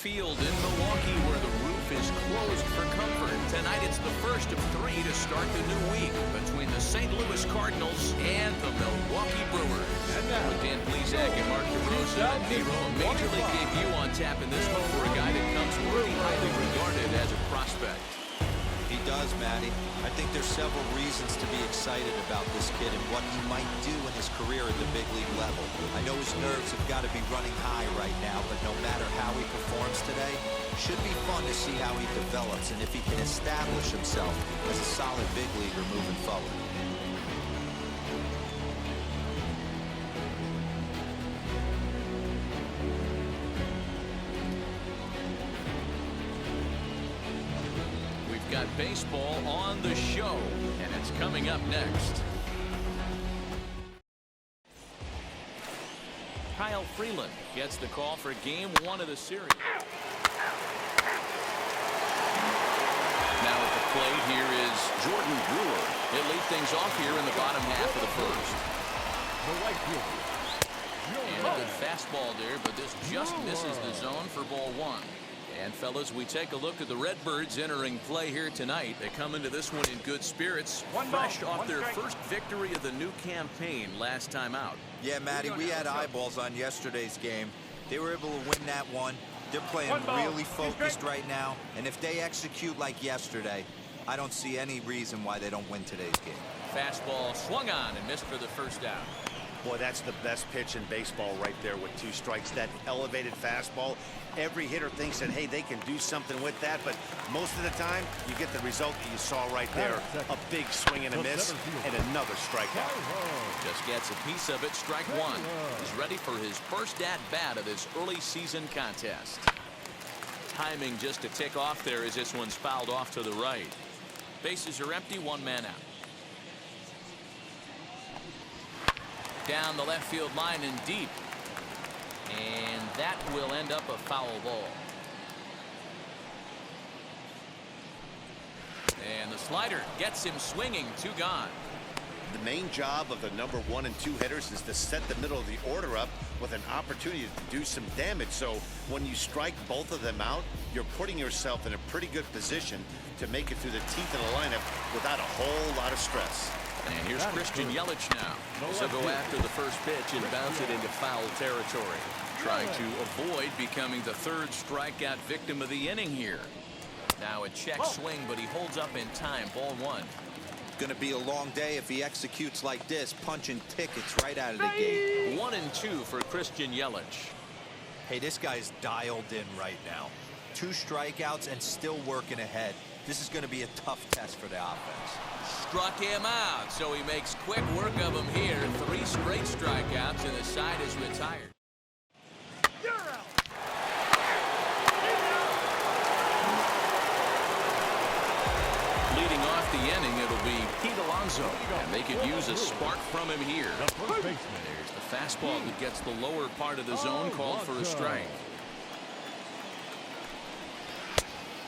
Field in Milwaukee, where the roof is closed for comfort. Tonight it's the first of 3 to start the new week between the St. Louis Cardinals and the Milwaukee Brewers. With Dan Plesac and Mark DeRosa and Nero, a Major League debut on tap in this one for a guy that comes pretty highly regarded as a prospect. He does, Matty. I think there's several reasons to be excited about this kid and what he might do in his career at the big league level. I know his nerves have got to be running high right now, but no matter how he performs today, should be fun to see how he develops and if he can establish himself as a solid big leaguer moving forward. Got baseball on the show, and it's coming up next. Kyle Freeland gets the call for game 1 of the series. Now at the plate, here is Jordan Brewer. He'll lead things off here in the bottom half of the first. And a good fastball there, but this just misses the zone for ball 1. And fellas, we take a look at the Redbirds entering play here tonight. They come into this one in good spirits, fresh off their first victory of the new campaign last time out. Yeah, Matty, we had eyeballs on yesterday's game. They were able to win that one. They're playing really focused right now, and if they execute like yesterday, I don't see any reason why they don't win today's game. Fastball swung on and missed for the first out. Boy, that's the best pitch in baseball right there with 2 strikes. That elevated fastball. Every hitter thinks that, hey, they can do something with that, but most of the time, you get the result that you saw right there. A big swing and a miss, and another strikeout. Just gets a piece of it, strike 1. He's ready for his first at-bat of this early season contest. Timing just to tick off there as this one's fouled off to the right. Bases are empty, 1 man out. Down the left field line and deep. And that will end up a foul ball. And the slider gets him swinging, 2 gone. The main job of the number 1 and 2 hitters is to set the middle of the order up with an opportunity to do some damage. So when you strike both of them out, you're putting yourself in a pretty good position to make it through the teeth of the lineup without a whole lot of stress. And here's Christian Yelich now. So go after the first pitch and bounce it into foul territory. Trying to avoid becoming the 3rd strikeout victim of the inning here. Now a check swing, but he holds up in time. Ball 1. Going to be a long day if he executes like this, punching tickets right out of the gate. 1 and 2 for Christian Yelich. Hey, this guy's dialed in right now. 2 strikeouts and still working ahead. This is going to be a tough test for the offense. Struck him out, so he makes quick work of him here. 3 straight strikeouts, and the side is retired. Leading off the inning, it'll be Pete Alonso, and they could use a spark from him here. There's the fastball that gets the lower part of the zone, called for a strike.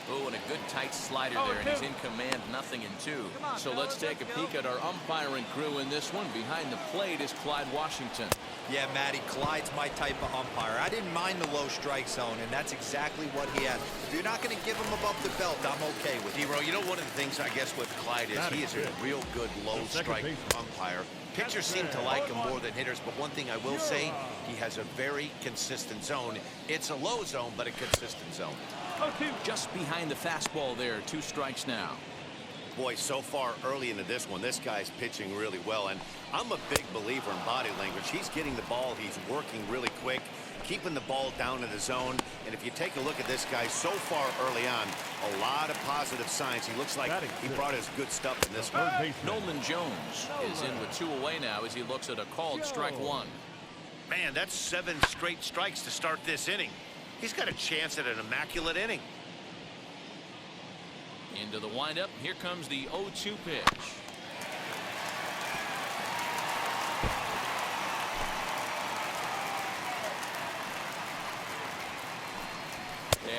Oh, and a good tight slider there, and he's in command, 0-2. So let's take a peek at our umpiring crew in this one. Behind the plate is Clyde Washington. Yeah, Matty, Clyde's my type of umpire. I didn't mind the low strike zone, and that's exactly what he has. If you're not going to give him above the belt, I'm okay with it. Hero, you know, one of the things I guess with Clyde is he is a real good low strike umpire. Pitchers seem to like him more than hitters, but one thing I will say, he has a very consistent zone. It's a low zone, but a consistent zone. Just behind the fastball there, 2 strikes now. Boy, so far early into this one, this guy's pitching really well, and I'm a big believer in body language. He's getting the ball, he's working really quick, keeping the ball down in the zone, and if you take a look at this guy so far early on, a lot of positive signs. He looks like he brought his good stuff in this one. Nolan Jones is in with 2 away now as he looks at a called strike 1. Man, that's 7 straight strikes to start this inning. He's got a chance at an immaculate inning. Into the windup. Here comes the 0-2 pitch.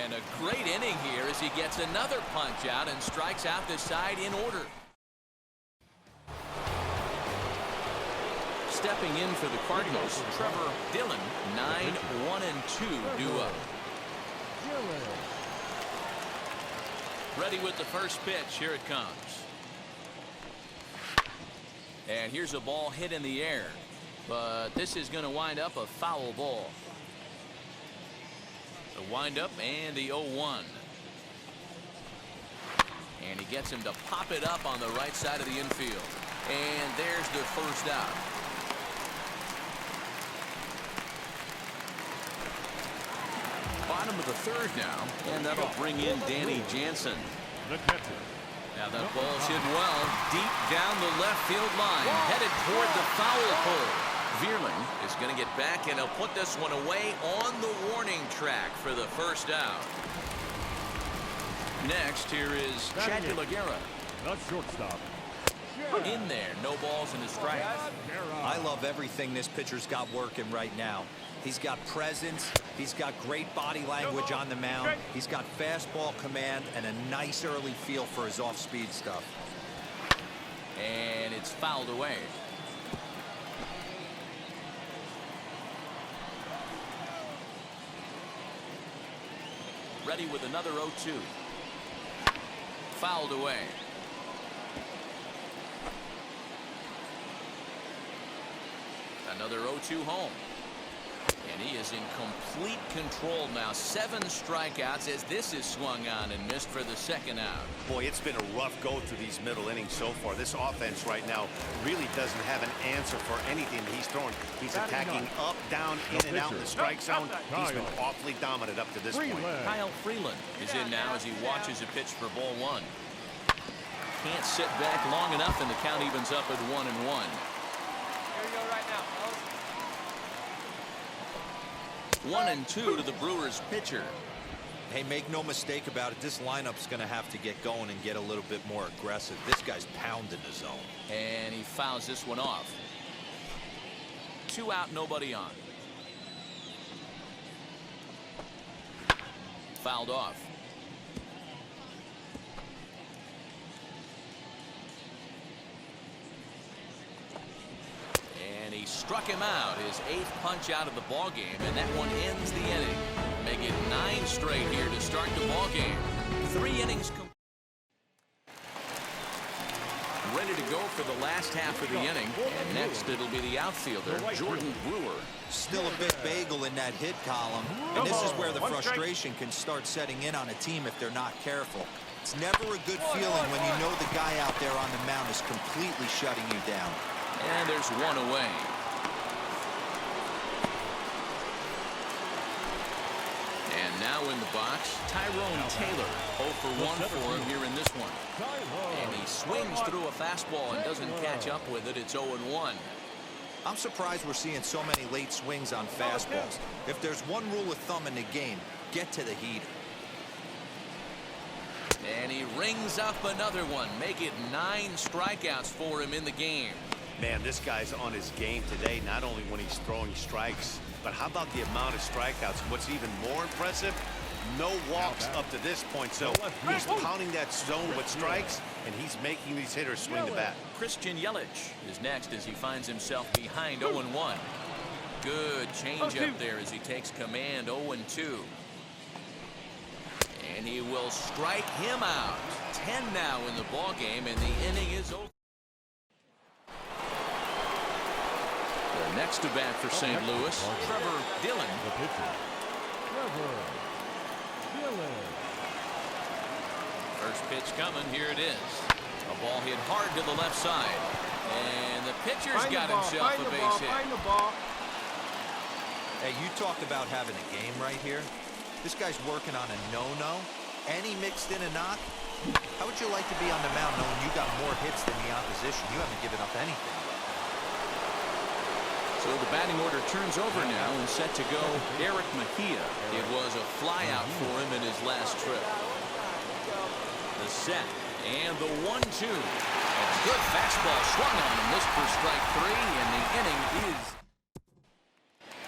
And a great inning here as he gets another punch out and strikes out the side in order. Stepping in for the Cardinals, Trevor Dillon, 9-1-2 due up. Ready with the first pitch. Here it comes. And here's a ball hit in the air. But this is going to wind up a foul ball. The windup and the 0-1. And he gets him to pop it up on the right side of the infield. And there's the first out. Bottom of the third now, and that'll bring in Danny Jansen. Now that ball's hit well deep down the left field line, headed toward the foul pole. Vierling is going to get back, and he'll put this one away on the warning track for the first out. Next, here is Chad Laguerra. The shortstop. In there, no balls and a strike. I love everything this pitcher's got working right now. He's got presence. He's got great body language on the mound. He's got fastball command and a nice early feel for his off-speed stuff. And it's fouled away. Ready with another 0-2. Fouled away. Another 0-2 home. And he is in complete control now. 7 strikeouts as this is swung on and missed for the second out. Boy, it's been a rough go through these middle innings so far. This offense right now really doesn't have an answer for anything that he's throwing. He's attacking up, down, in and out in the strike zone. He's been awfully dominant up to this point. Kyle Freeland is in now as he watches a pitch for ball 1. Can't sit back long enough, and the count evens up at 1-1. Here we go right now, fellas. 1-2 to the Brewers pitcher. Hey, make no mistake about it. This lineup's going to have to get going and get a little bit more aggressive. This guy's pounding the zone. And he fouls this one off. 2 out, nobody on. Fouled off. And he struck him out, his 8th punch out of the ball game, and that one ends the inning. Make it 9 straight here to start the ball game. 3 innings. Ready to go for the last half of the inning. And next it'll be the outfielder, Jordan Brewer. Still a big bagel in that hit column. And this is where the frustration can start setting in on a team if they're not careful. It's never a good feeling when you know the guy out there on the mound is completely shutting you down. And there's 1 away. And now in the box, Tyrone Taylor. 0 for 1 for him here in this one. And he swings through a fastball and doesn't catch up with it. It's 0-1. I'm surprised we're seeing so many late swings on fastballs. If there's one rule of thumb in the game, get to the heater. And he rings up another one. Make it 9 strikeouts for him in the game. Man, this guy's on his game today, not only when he's throwing strikes, but how about the amount of strikeouts? What's even more impressive, no walks up to this point. So he's pounding that zone with strikes, and he's making these hitters swing the bat. Christian Yelich is next as he finds himself behind 0-1. Good changeup there as he takes command. 0-2. And he will strike him out. 10 now in the ball game, and the inning is over. Next to bat for St. Louis, Trevor Dillon. The pitcher, Trevor Dillon. First pitch coming. Here it is. A ball hit hard to the left side. And the pitcher's got himself a base hit. Hey, you talked about having a game right here. This guy's working on a no-no, and he mixed in a knock. How would you like to be on the mound knowing you got more hits than the opposition? You haven't given up anything. So the batting order turns over now and set to go Eric Mejia. It was a flyout for him in his last trip. The set and the 1-2. A good fastball swung on him. This for strike 3, and the inning is.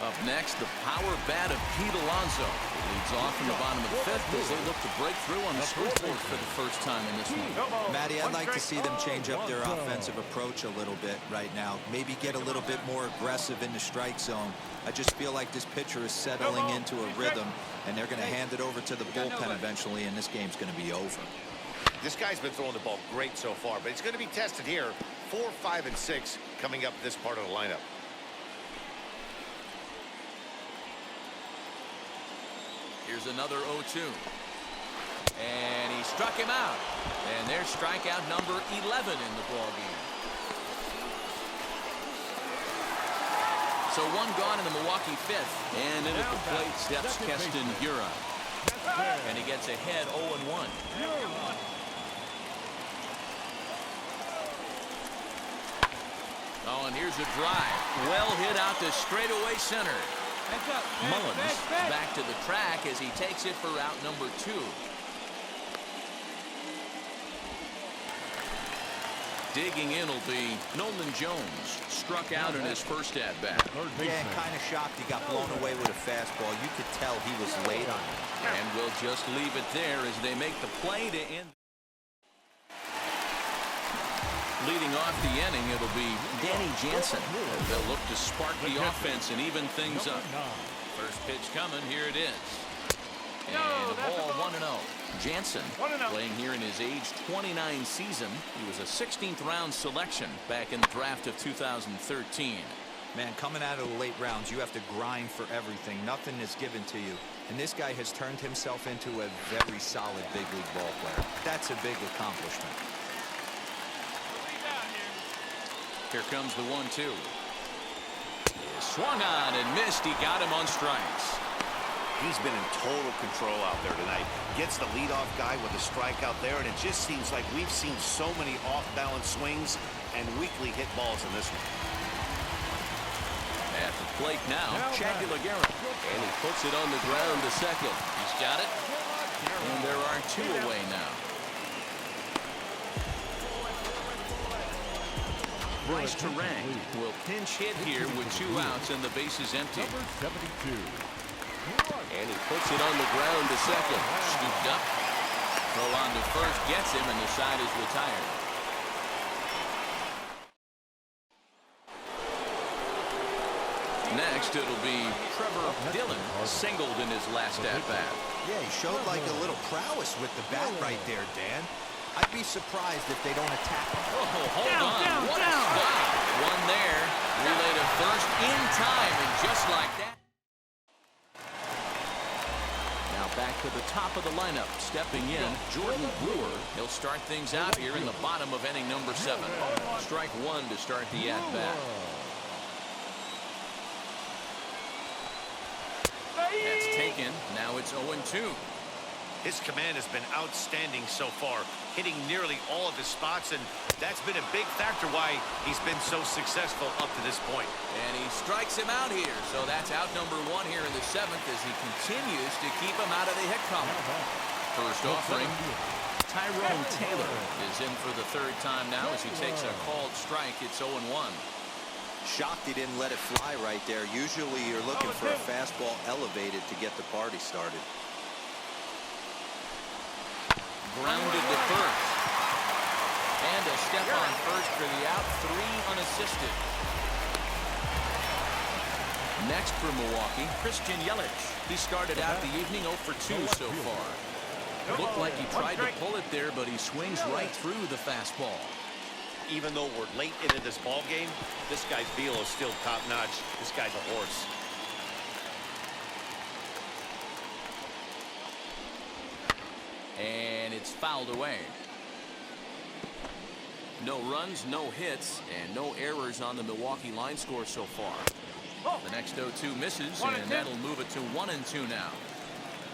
Up next, the power bat of Pete Alonso. He leads off in the bottom of the fifth as they look to break through on the scoreboard for the first time in this one. Matty, I'd like to see them change up their offensive approach a little bit right now. Maybe get a little bit more aggressive in the strike zone. I just feel like this pitcher is settling into a rhythm, and they're going to hand it over to the bullpen eventually, and this game's going to be over. This guy's been throwing the ball great so far, but it's going to be tested here. 4, 5, and 6 coming up this part of the lineup. Here's another 0-2. And he struck him out. And there's strikeout number 11 in the ballgame. So one gone in the Milwaukee fifth. And in at the plate steps Keston Hiura. And he gets ahead 0-1. Oh, and here's a drive. Well hit out to straightaway center. Mullins back to the track as he takes it for out number 2. Digging in will be Nolan Jones. Struck out in his first at-bat. Yeah, kind of shocked he got blown away with a fastball. You could tell he was late on it. And we'll just leave it there as they make the play to end. Leading off the inning, it'll be Danny Jansen. They'll look to spark the offense and even things up. First pitch coming. Here it is. And a ball 1-0. Jansen playing here in his age 29 season. He was a 16th round selection back in the draft of 2013. Man, coming out of the late rounds, you have to grind for everything. Nothing is given to you. And this guy has turned himself into a very solid big league ball player. That's a big accomplishment. Here comes the 1-2. Swung on and missed. He got him on strikes. He's been in total control out there tonight. Gets the leadoff guy with a strikeout there, and it just seems like we've seen so many off-balance swings and weakly hit balls in this one. At the plate now, Shaggy Laguerre. And he puts it on the ground to second. He's got it. And there are 2 away now. Bryce Terang will pinch hit here with 2 outs and the bases empty. Number 72. And he puts it on the ground to second. Scooped up. Throw on to first gets him, and the side is retired. Next, it'll be Trevor Dillon, singled in his last at-bat. Yeah, he showed like a little prowess with the bat right there, Dan. I'd be surprised if they don't attack him. Oh, hold on. What a stop. One there. Relay to first in time, and just like that. Now back to the top of the lineup. Stepping in, Jordan Brewer. He'll start things out here in the bottom of inning number 7. Strike 1 to start the at-bat. That's taken. Now it's 0-2. His command has been outstanding so far, hitting nearly all of his spots, and that's been a big factor why he's been so successful up to this point. And he strikes him out here, so that's out number 1 here in the 7th as he continues to keep him out of the hit column. First offering, Tyrone Taylor is in for the 3rd time now as he takes a called strike. It's 0-1. Shocked he didn't let it fly right there. Usually you're looking for a fastball elevated to get the party started. Grounded to first. And a step on first for the out. 3 unassisted. Next for Milwaukee, Christian Yelich. He started out the evening 0 for 2 so far. Looked like he tried to pull it there, but he swings right through the fastball. Even though we're late into this ball game, this guy's velo is still top-notch. This guy's a horse. And it's fouled away. No runs, no hits, and no errors on the Milwaukee line score so far. The next 0-2 misses, and that'll move it to 1-2 now.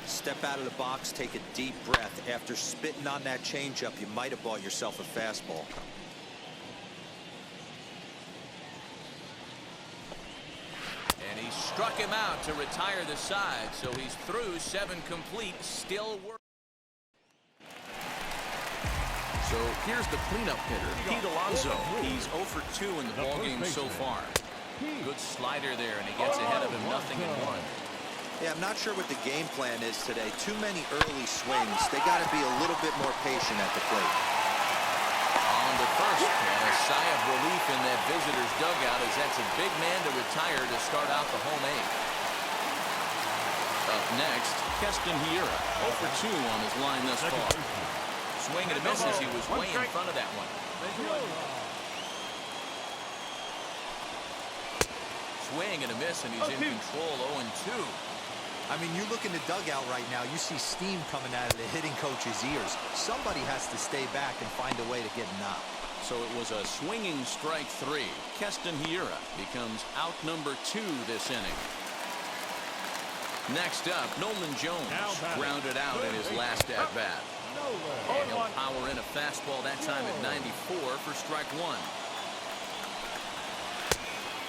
Step out of the box, take a deep breath. After spitting on that changeup, you might have bought yourself a fastball. And he struck him out to retire the side, so he's through 7 complete, still working. So here's the cleanup hitter, Pete Alonso. He's 0 for 2 in the ballgame so far. Good slider there, and he gets ahead of him, 0-1. Yeah, I'm not sure what the game plan is today. Too many early swings. They got to be a little bit more patient at the plate. On to first, and a sigh of relief in that visitor's dugout as that's a big man to retire to start out the home eighth. Up next, Keston Hiura, 0 for 2 on his line thus far. Swing and a miss as he was way in front of that one. Swing and a miss, and he's in control, 0-2. I mean, you look in the dugout right now, you see steam coming out of the hitting coach's ears. Somebody has to stay back and find a way to get knocked. So it was a swinging strike 3. Keston Hiura becomes out number 2 this inning. Next up, Nolan Jones grounded out in his last at-bat. And he'll power in a fastball that time at 94 for strike 1.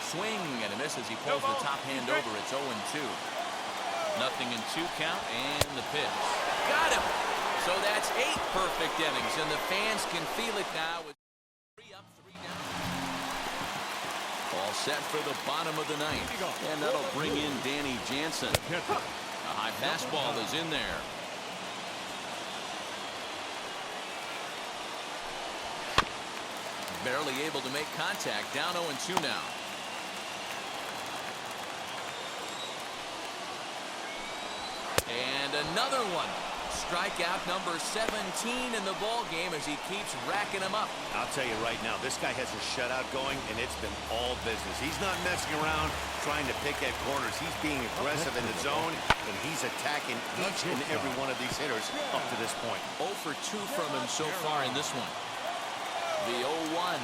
Swing and a miss as he pulls the top hand over. It's 0-2. 0-2 count, and the pitch. Got him! So that's 8 perfect innings, and the fans can feel it now with 3 up, 3 down. All set for the bottom of the ninth, and that'll bring in Danny Jansen. A high fastball is in there. Barely able to make contact, down 0-2 now. And another one. Strikeout number 17 in the ball game as he keeps racking them up. I'll tell you right now, this guy has a shutout going, and it's been all business. He's not messing around trying to pick at corners. He's being aggressive in the zone, and he's attacking each and every one of these hitters up to this point. 0 for 2 from him so far in this one. The 0-1.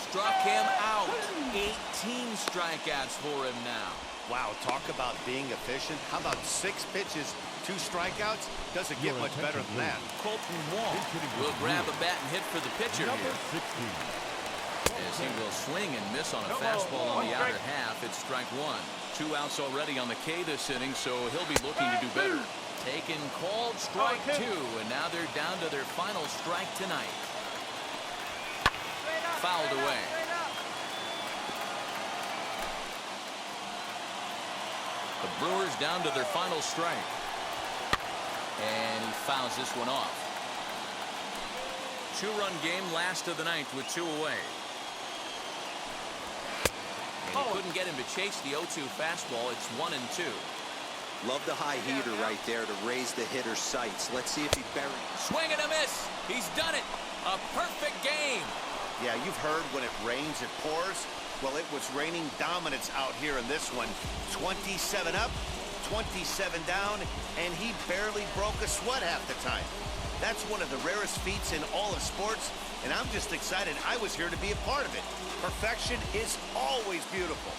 Struck him out. 18 strikeouts for him now. Wow, talk about being efficient. How about 6 pitches, 2 strikeouts? Doesn't get much better than that. Colton Wall will grab a bat and hit for the pitcher here. As he will swing and miss on a fastball on the outer half. It's strike 1. 2 outs already on the K this inning, so he'll be looking to do better. Taken, called, strike 2, and now they're down to their final strike tonight. Fouled away. The Brewers down to their final strike. And he fouls this one off. 2-run game, last of the ninth with 2 away. And he couldn't get him to chase the 0-2 fastball. It's 1-2. Love the high heater right there to raise the hitter's sights. Let's see if he buries. Swing and a miss. He's done it. A perfect game. Yeah, you've heard when it rains, it pours. Well, it was raining dominance out here in this one. 27 up, 27 down, and he barely broke a sweat half the time. That's one of the rarest feats in all of sports, and I'm just excited I was here to be a part of it. Perfection is always beautiful.